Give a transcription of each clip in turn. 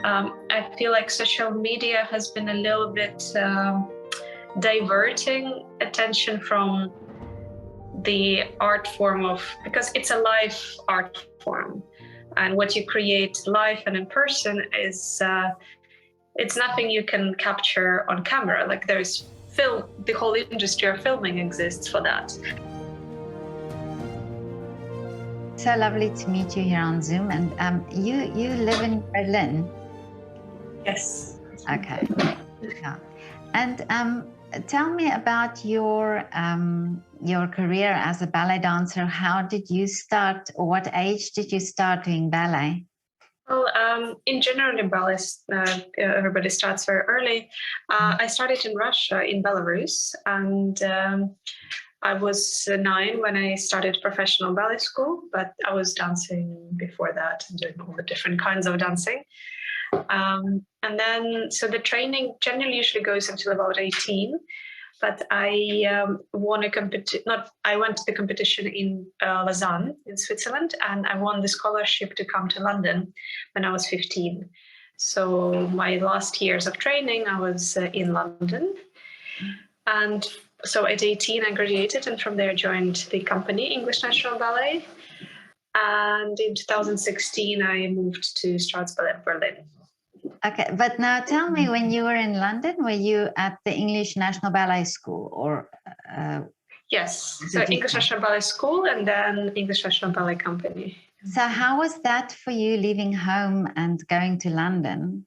I feel like social media has been a little bit diverting attention from the art form because it's a live art form, and what you create live and in person is it's nothing you can capture on camera. Like there's film, the whole industry of filming exists for that. So lovely to meet you here on Zoom. And you live in Berlin? Yes. Okay. Yeah. And tell me about your career as a ballet dancer. How did you start, or what age did you start doing ballet? Well, in general, in ballet, everybody starts very early. I started in Russia, in Belarus, and I was 9 when I started professional ballet school, but I was dancing before that and doing all the different kinds of dancing. And then, so the training generally usually goes until about 18. But I won a competition. I went to the competition in Lausanne in Switzerland, and I won the scholarship to come to London when I was 15. So my last years of training, I was in London, and so at 18 I graduated, and from there joined the company English National Ballet. And in 2016 I moved to Ballet, Berlin. Okay, but now tell me, when you were in London, were you at the English National Ballet School, or? Yes, so English National Ballet School and then English National Ballet Company. So how was that for you, leaving home and going to London?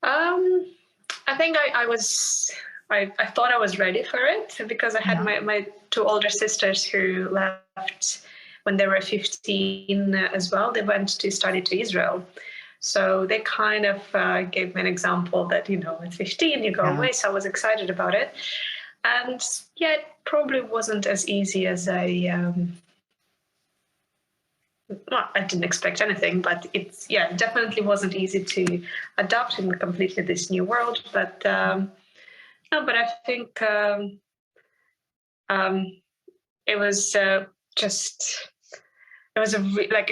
I think I thought I was ready for it, because I had my 2 older sisters who left when they were 15 as well. They went to study to Israel. So they kind of gave me an example that, at 15 you go away. So I was excited about it. And yeah, it probably wasn't as easy as I didn't expect anything, but it definitely wasn't easy to adapt in completely this new world. But no, but I think it was it was a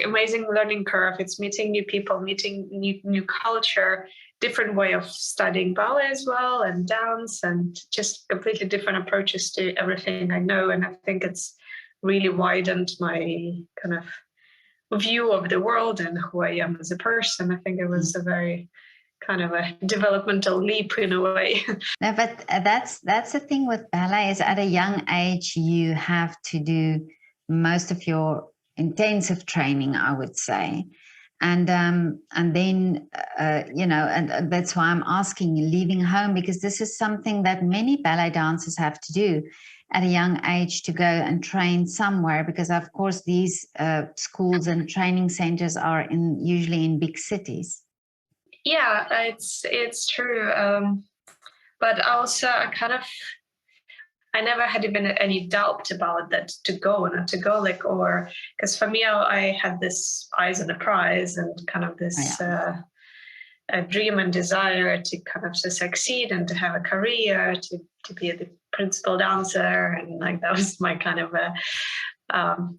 amazing learning curve. It's meeting new people, meeting new culture, different way of studying ballet as well, and dance, and just completely different approaches to everything I know. And I think it's really widened my kind of view of the world and who I am as a person. I think it was a very kind of a developmental leap in a way. No, but that's the thing with ballet, is at a young age you have to do most of your intensive training, I would say, and then and that's why I'm asking, leaving home, because this is something that many ballet dancers have to do at a young age, to go and train somewhere, because of course these schools and training centers are usually in big cities. Yeah, it's true, but also I never had even any doubt about that, to go or not to go, or because for me, I had this eyes on a prize and kind of this a dream and desire to kind of to succeed and to have a career, to be the principal dancer, and that was my kind of a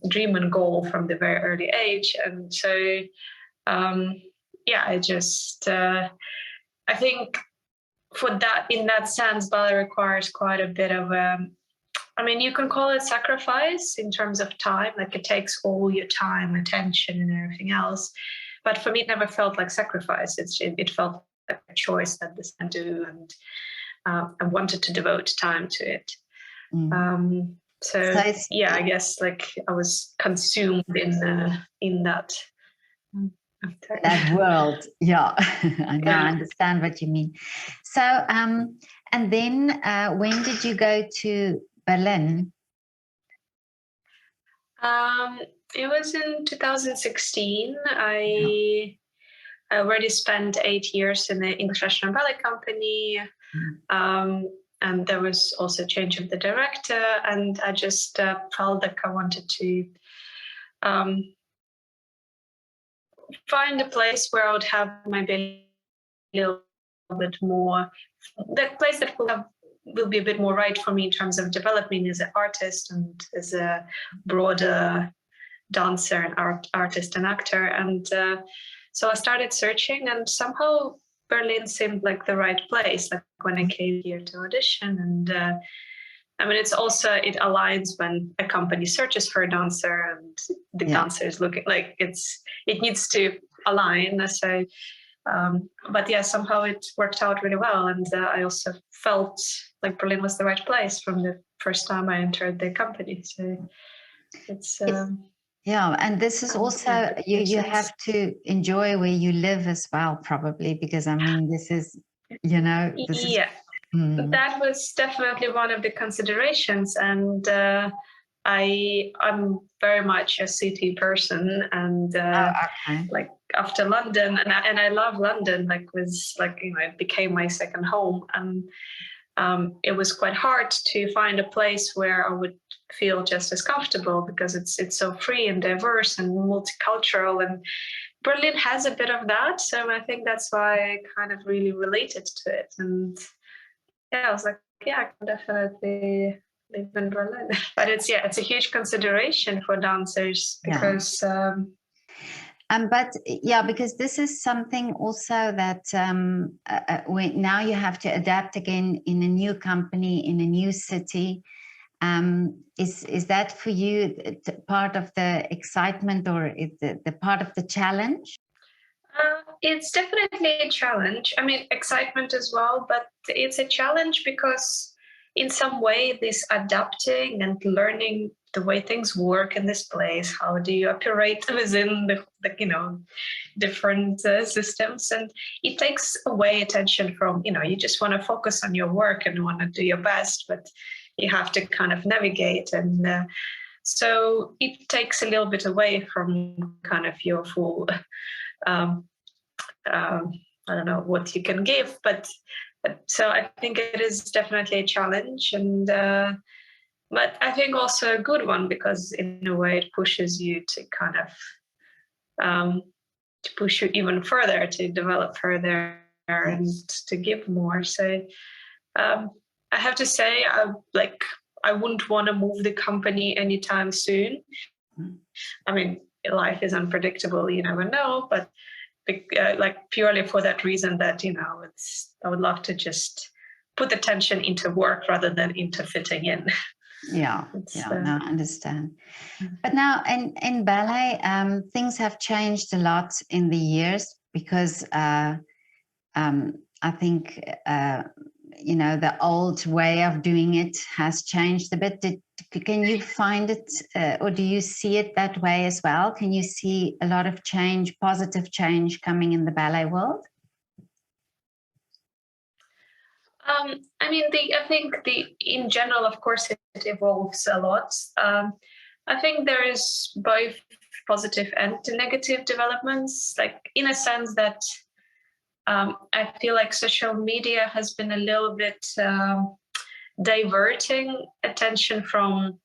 dream and goal from the very early age. And so I just I think in that sense, ballet requires quite a bit of you can call it sacrifice in terms of time, it takes all your time, attention, and everything else. But for me, it never felt like sacrifice. It felt like a choice that this can do, and I wanted to devote time to it. So I guess I was consumed in that. That world, yeah. I understand what you mean. So, and then when did you go to Berlin? It was in 2016. I already spent 8 years in the English National Ballet Company, and there was also a change of the director, and I just felt like I wanted to find a place where I would have maybe a little bit more, that place that will be a bit more right for me in terms of developing as an artist and as a broader dancer and artist and actor. And So I started searching, and somehow Berlin seemed like the right place. Like when I came here to audition, and I mean, it aligns when a company searches for a dancer, and the dancer is looking like it needs to align. So, but yeah, somehow it worked out really well, and I also felt like Berlin was the right place from the first time I entered the company. So it's. Yeah, and this is also you have to enjoy where you live as well, probably, because I mean, this is, this is. That was definitely one of the considerations, and I'm very much a city person, and like after London, and I love London. It became my second home, and it was quite hard to find a place where I would feel just as comfortable, because it's so free and diverse and multicultural, and Berlin has a bit of that. So I think that's why I kind of really related to it. And yeah, I was like, yeah, I can definitely live in Berlin. But it's a huge consideration for dancers, because but yeah, because this is something also that now you have to adapt again in a new company, in a new city. Is that for you part of the excitement, or is the part of the challenge? It's definitely a challenge. I mean, excitement as well, but it's a challenge because in some way, this adapting and learning the way things work in this place, how do you operate within the different systems, and it takes away attention from, you just want to focus on your work and want to do your best, but you have to kind of navigate, and so it takes a little bit away from kind of your full I don't know what you can give, but so I think it is definitely a challenge, and but I think also a good one, because in a way it pushes you to kind of to push you even further, to develop further, and to give more. So I have to say, I wouldn't want to move the company anytime soon. I mean, life is unpredictable; you never know, but. Purely for that reason that I would love to just put attention into work rather than into fitting in. No, I understand. But now in ballet, things have changed a lot in the years, because I think the old way of doing it has changed a bit. Can you find it, or do you see it that way as well? Can you see a lot of change, positive change coming in the ballet world? I think in general, of course, it evolves a lot. I think there is both positive and negative developments, like in a sense that I feel like social media has been a little bit diverting attention from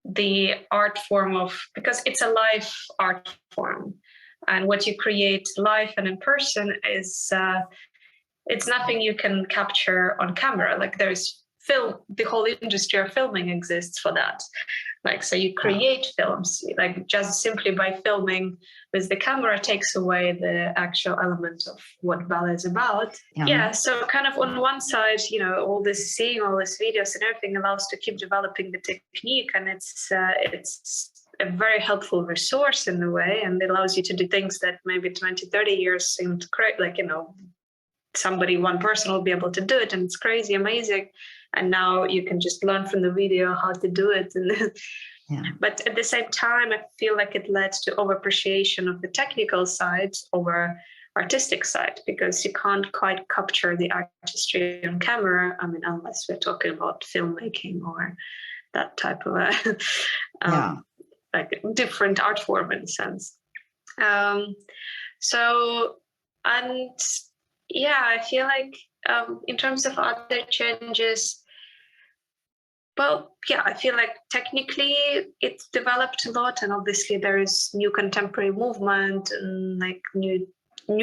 the art form because it's a live art form, and what you create live and in person is it's nothing you can capture on camera. Like there's film, the whole industry of filming exists for that. Like, so you create films, like just simply by filming with the camera takes away the actual element of what ballet is about. Yeah. So kind of on one side, all this seeing all these videos and everything allows to keep developing the technique, and it's a very helpful resource in a way, and it allows you to do things that maybe 20, 30 years seemed great, like, one person will be able to do it, and it's crazy amazing, and now you can just learn from the video how to do it. And but at the same time, I feel like it led to over-appreciation of the technical side over artistic side, because you can't quite capture the artistry on camera, unless we're talking about filmmaking or that type of like a different art form in a sense. I feel like in terms of other changes, I feel like technically it's developed a lot, and obviously there is new contemporary movement and like new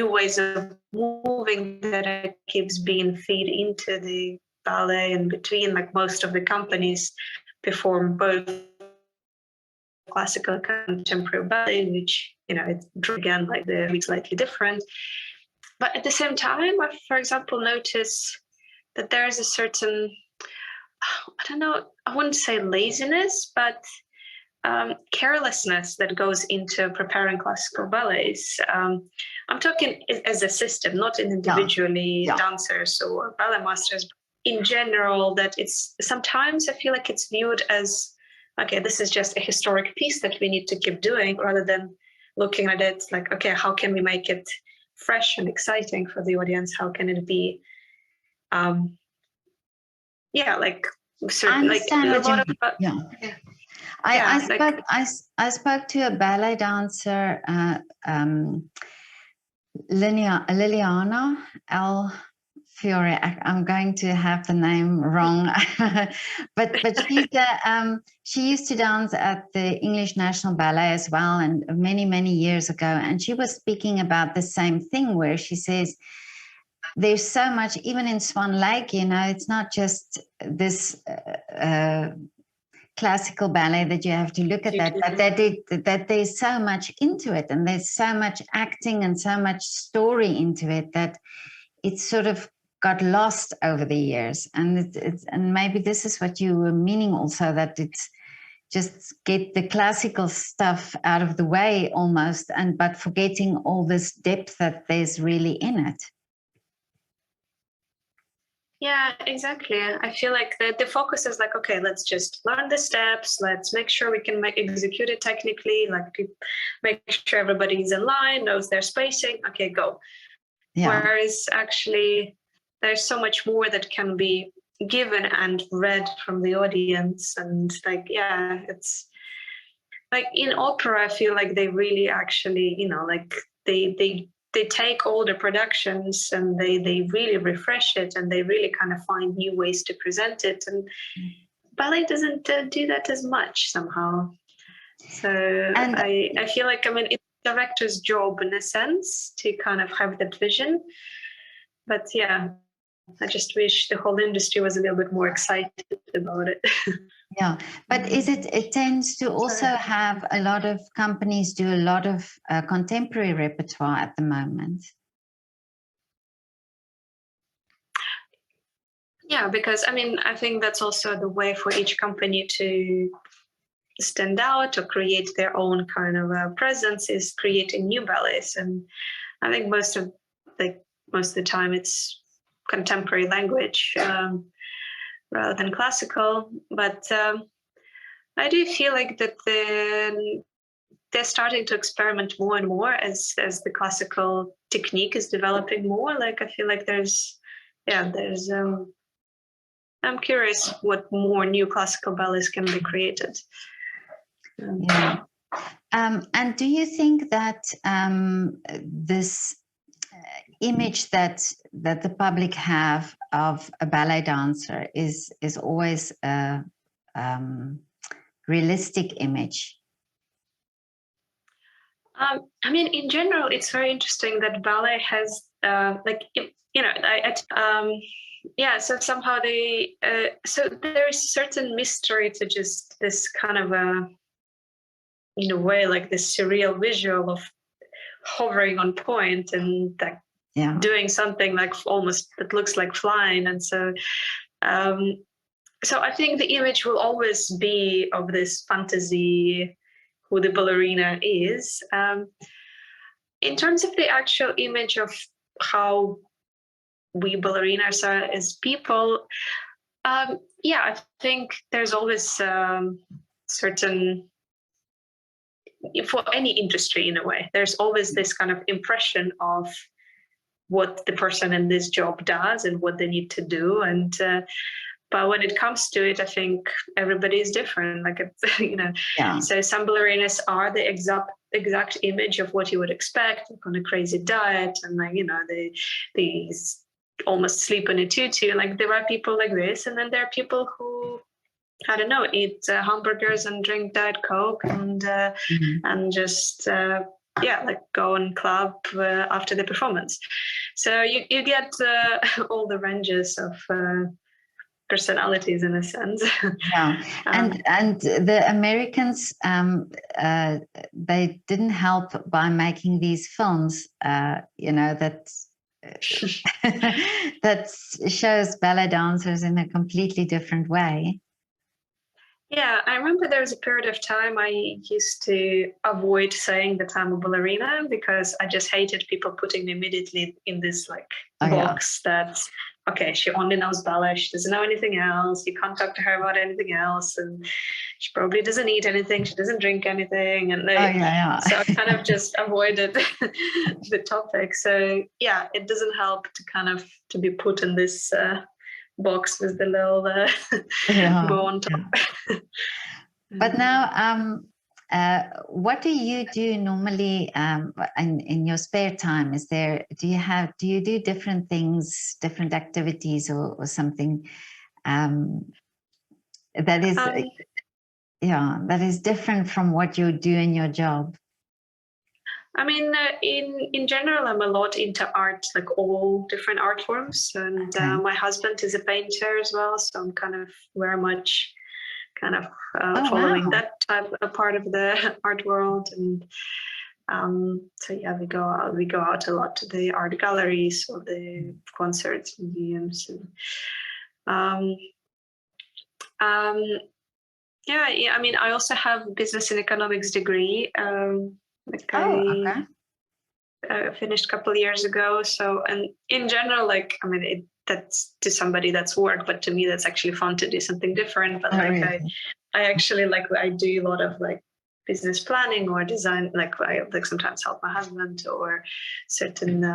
ways of moving that keeps being fed into the ballet, and between like most of the companies perform both classical contemporary ballet, which, it's again like the slightly different. But at the same time, I, for example, notice that there is a certain, I don't know, I wouldn't say laziness, but carelessness that goes into preparing classical ballets. I'm talking as a system, not individually dancers or ballet masters. In general, that it's sometimes I feel like it's viewed as, okay, this is just a historic piece that we need to keep doing, rather than looking at it like, okay, how can we make it fresh and exciting for the audience? How can it be, like certain, like a lot of, I spoke to a ballet dancer, Liliana L. Fiore. I'm going to have the name wrong, but she used to dance at the English National Ballet as well, and many years ago. And she was speaking about the same thing, where she says there's so much, even in Swan Lake, it's not just this classical ballet that you have to look at that there's so much into it, and there's so much acting and so much story into it, that it's sort of got lost over the years. And and maybe this is what you were meaning also, that it's just get the classical stuff out of the way almost, but forgetting all this depth that there's really in it. Yeah, exactly. I feel like the focus is like, okay, let's just learn the steps. Let's make sure we can execute it technically. Like, make sure everybody's in line, knows their spacing. Okay, go. Yeah. Whereas actually, there's so much more that can be given and read from the audience. And like, yeah, it's like in opera, I feel like they really actually, like they take older productions and they really refresh it, and they really kind of find new ways to present it. And ballet doesn't do that as much somehow. So I feel like, it's the director's job in a sense to kind of have that vision. But yeah, I just wish the whole industry was a little bit more excited about it. Yeah, but it tends to also have a lot of companies do a lot of contemporary repertoire at the moment. Yeah, because I think that's also the way for each company to stand out or create their own kind of presence, is creating new ballets. And I think most of the time it's contemporary language rather than classical. But I do feel like that they're starting to experiment more and more as the classical technique is developing more. Like, I feel like there's I'm curious what more new classical ballets can be created. Yeah. And do you think that this image that the public have of a ballet dancer is always a realistic image? In general, it's very interesting that ballet has so somehow so there's certain mystery to just this kind of in a way, like this surreal visual of hovering on point and like doing something like almost that looks like flying. And so I think the image will always be of this fantasy, who the ballerina is. In terms of the actual image of how we ballerinas are as people, I think there's always certain, for any industry in a way, there's always this kind of impression of what the person in this job does and what they need to do. And but when it comes to it, I think everybody is different. Like, so some ballerinas are the exact image of what you would expect, like on a crazy diet, and like, they almost sleep in a tutu. Like, there are people like this, and then there are people who, I don't know, eat hamburgers and drink Diet Coke and just like go and club after the performance. So you get all the ranges of personalities in a sense. Yeah, and the Americans, they didn't help by making these films, that that shows ballet dancers in a completely different way. Yeah, I remember there was a period of time I used to avoid saying that I'm a ballerina because I just hated people putting me immediately in this like box that, okay, she only knows ballet, she doesn't know anything else, you can't talk to her about anything else, and she probably doesn't eat anything, she doesn't drink anything, and so I kind of just avoided the topic. So yeah, it doesn't help to kind of to be put in this box with the little bow on top. But now, what do you do normally in your spare time? Do you do different things, different activities, or something that is that is different from what you do in your job? I mean, in general, I'm a lot into art, like all different art forms, and my husband is a painter as well, so I'm kind of very much kind of following that type of part of the art world. And so yeah, we go out a lot to the art galleries or the concerts, museums, and yeah. I mean, I also have a business and economics degree. I finished a couple of years ago. So, and in general, like, I mean, that's to somebody that's work, but to me, that's actually fun to do something different. But I actually I do a lot of like business planning or design. Like I sometimes help my husband or certain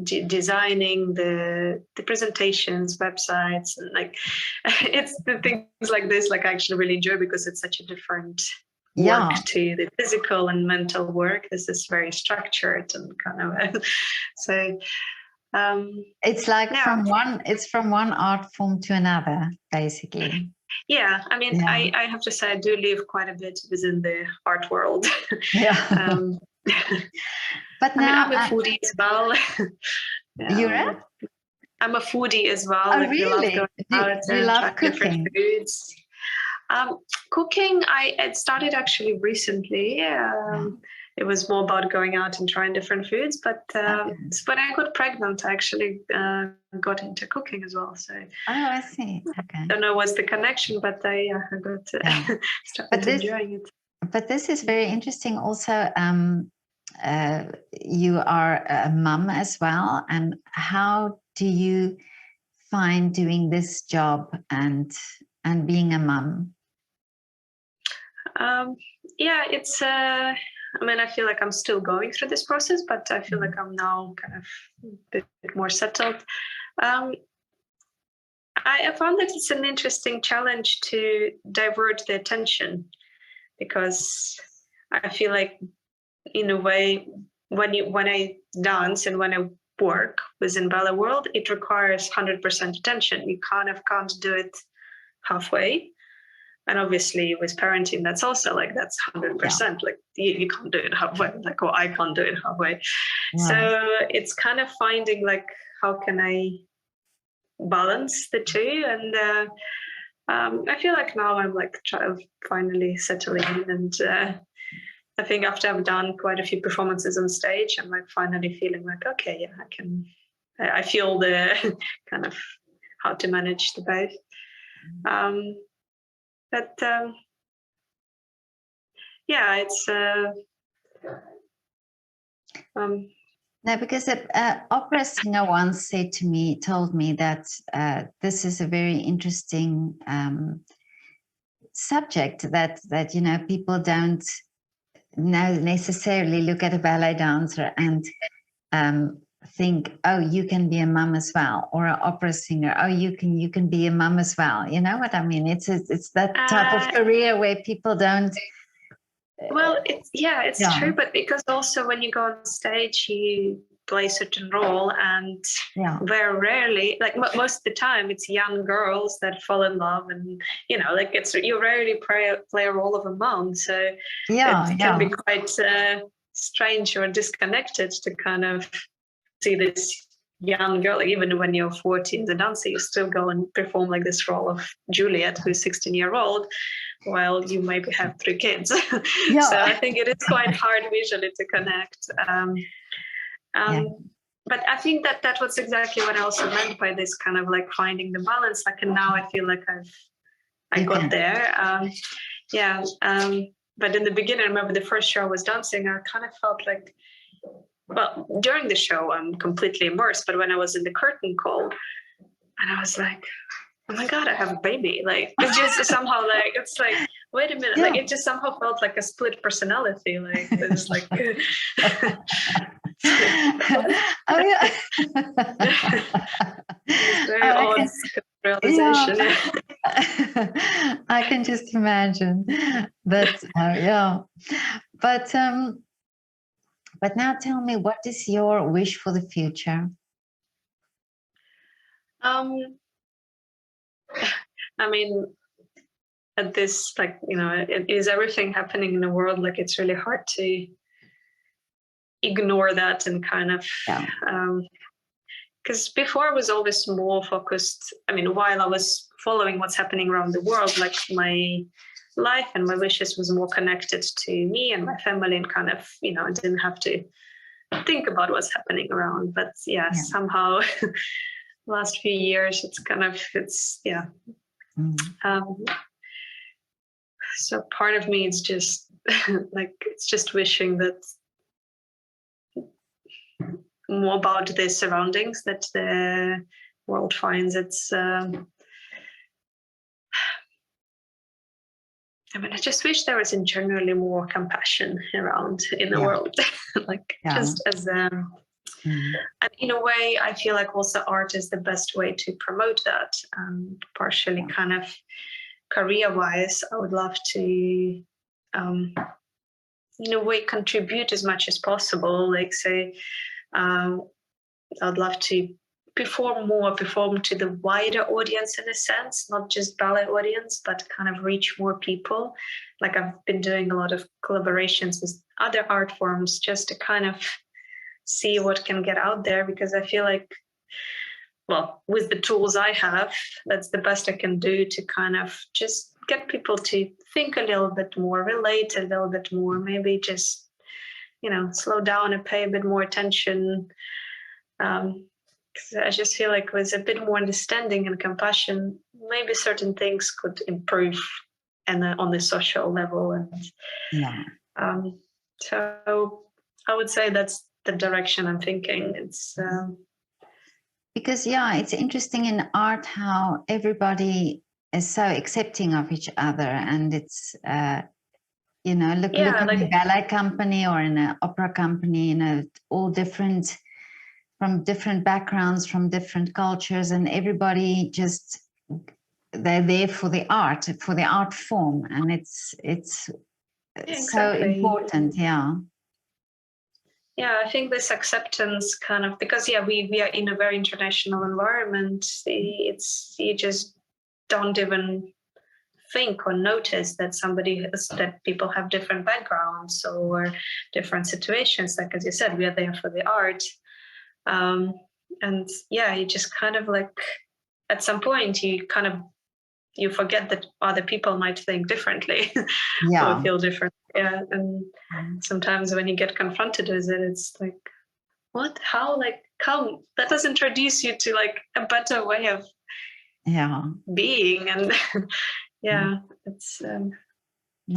designing the presentations, websites, and like it's the things like this. Like I actually really enjoy because it's such a different work to the physical and mental work. This is very structured and kind of so it's like from one art form to another, basically. Yeah, I mean, I have to say I do live quite a bit within the art world. But now I'm a foodie as well. I'm a foodie as well. Oh, really? We love going out do you love cooking? Different foods. Cooking, I started actually recently. It was more about going out and trying different foods. But when I got pregnant, I actually got into cooking as well. So I see. Okay. I don't know what's the connection, but I got started enjoying it. But this is very interesting. Also, you are a mum as well, and how do you find doing this job and being a mum? Yeah, it's I mean, I feel like I'm still going through this process, but I feel like I'm now kind of a bit more settled. I found that it's an interesting challenge to divert the attention, because I feel like in a way when I dance and when I work within ballet world, it requires 100% attention. You can't do it halfway. And obviously with parenting, that's also like, that's 100%. Like you can't do it halfway, like, or I can't do it halfway. So it's kind of finding like, how can I balance the two? And I feel like now I'm like finally settling in, and I think after I've done quite a few performances on stage, I'm like finally feeling like, okay, yeah, I can. I feel the kind of how to manage the both. But yeah, it's no, because opera singer once told me that this is a very interesting subject that people don't necessarily look at a ballet dancer and think, oh, you can be a mum as well, or an opera singer, oh, you can be a mum as well. You know what I mean? It's that type of career where people don't. Well, it's true, but because also when you go on stage, you play a certain role, and very rarely, like most of the time, it's young girls that fall in love, and like you rarely play a role of a mom, so it can be quite strange or disconnected to kind of see this young girl, like even when you're 14 as a dancer, you still go and perform like this role of Juliet, who's 16-year-old, while you maybe have 3 kids. Yeah. So I think it is quite hard visually to connect. Yeah. But I think that was exactly what I also meant by this kind of like finding the balance. Like, and now I feel like I You got can. there. Yeah. But in the beginning, I remember the first show I was dancing, I kind of felt like, well, during the show, I'm completely immersed. But when I was in the curtain call, and I was like, oh my God, I have a baby. Like, it's just somehow like, it's like, wait a minute. Yeah. Like, it just somehow felt like a split personality. Like, it's like, Oh yeah. it's very I odd can, realization. I can just imagine. But yeah. But now tell me, what is your wish for the future? Um, I mean, at this, like, it is everything happening in the world. Like, it's really hard to ignore that and kind of, Yeah. because before I was always more focused. I mean, while I was following what's happening around the world, like my life and my wishes was more connected to me and my family, and kind of, I didn't have to think about what's happening around. But yeah. Somehow last few years, yeah. So part of me is just like, it's just wishing that more about the surroundings, that the world finds its I just wish there was in generally more compassion around in the world. Like, just as and in a way, I feel like also art is the best way to promote that. Partially kind of career-wise, I would love to in a way contribute as much as possible. Like, say, I'd love to perform to the wider audience, in a sense, not just ballet audience, but kind of reach more people. Like, I've been doing a lot of collaborations with other art forms just to kind of see what can get out there, because I feel like, well, with the tools I have, that's the best I can do to kind of just get people to think a little bit more, relate a little bit more, maybe just, slow down and pay a bit more attention. I just feel like with a bit more understanding and compassion, maybe certain things could improve, and on the social level. And so I would say that's the direction I'm thinking. It's because it's interesting in art how everybody is so accepting of each other, and it's look in a ballet company or in an opera company, all different, from different backgrounds, from different cultures, and everybody just, they're there for the art form, and it's so important. I think this acceptance kind of, because we are in a very international environment. You just don't even think or notice that people have different backgrounds or different situations. Like, as you said, we are there for the art. And you just kind of like, at some point you forget that other people might think differently or feel different. And sometimes when you get confronted with it, it's like, what, how, like, come, let us introduce you to like a better way of being. And it's no,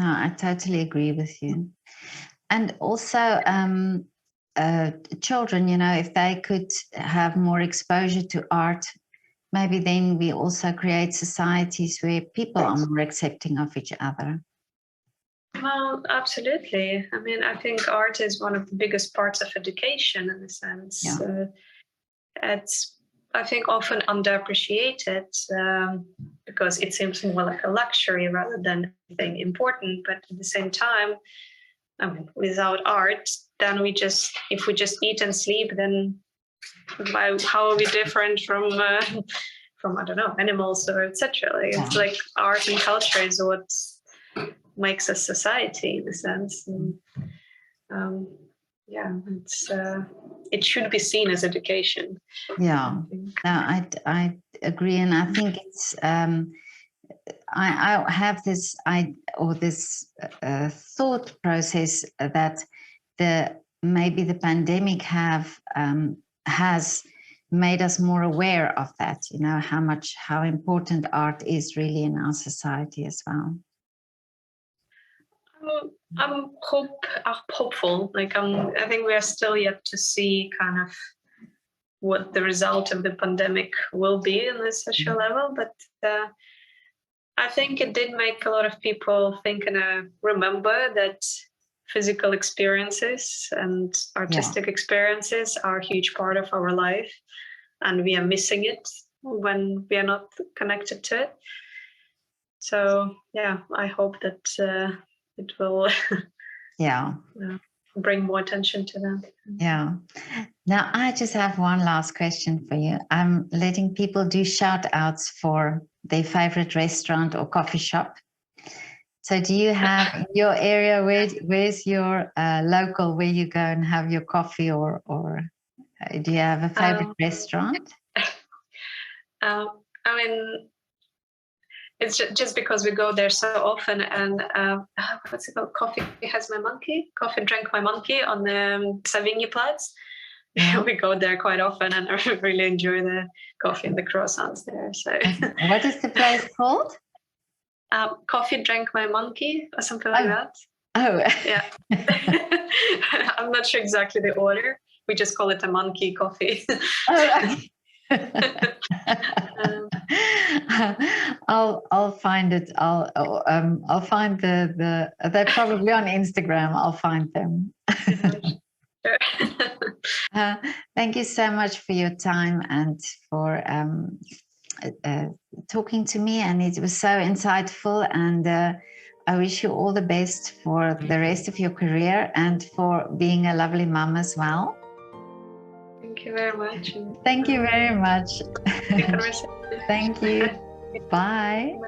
I totally agree with you. And also children, if they could have more exposure to art, maybe then we also create societies where people are more accepting of each other. Well, absolutely. I mean, I think art is one of the biggest parts of education, in a sense. It's, I think, often underappreciated because it seems more like a luxury rather than anything important. But at the same time, I mean, without art, then if we just eat and sleep, then how are we different from I don't know, animals or etc.? It's like art and culture is what makes a society, in a sense. And, it's it should be seen as education. Yeah, no, I agree, and I think it's I have this thought process that maybe the pandemic has made us more aware of that. You know how important art is really in our society as well. I'm hopeful. Like I think we are still yet to see kind of what the result of the pandemic will be on a social level, but I think it did make a lot of people think and remember that physical experiences and artistic experiences are a huge part of our life, and we are missing it when we are not connected to it. So yeah, I hope that it will bring more attention to that. Yeah. Now I just have one last question for you. I'm letting people do shout outs for their favorite restaurant or coffee shop. So do you have in your area, where's your local where you go and have your coffee, or do you have a favorite restaurant? I mean, it's just because we go there so often, and what's it called? Coffee drank my monkey on the Savigny Platz. Yeah. We go there quite often, and I really enjoy the coffee and the croissants there. So, what is the place called? Coffee drank my monkey, or something like that. Oh, yeah. I'm not sure exactly the order. We just call it a monkey coffee. Oh, okay. I'll find it. I'll find they're probably on Instagram. I'll find them. Thank you so much for your time and for talking to me, and it was so insightful, and I wish you all the best for the rest of your career and for being a lovely mum as well. Thank you very much. Thank you very much. Thank you. Bye.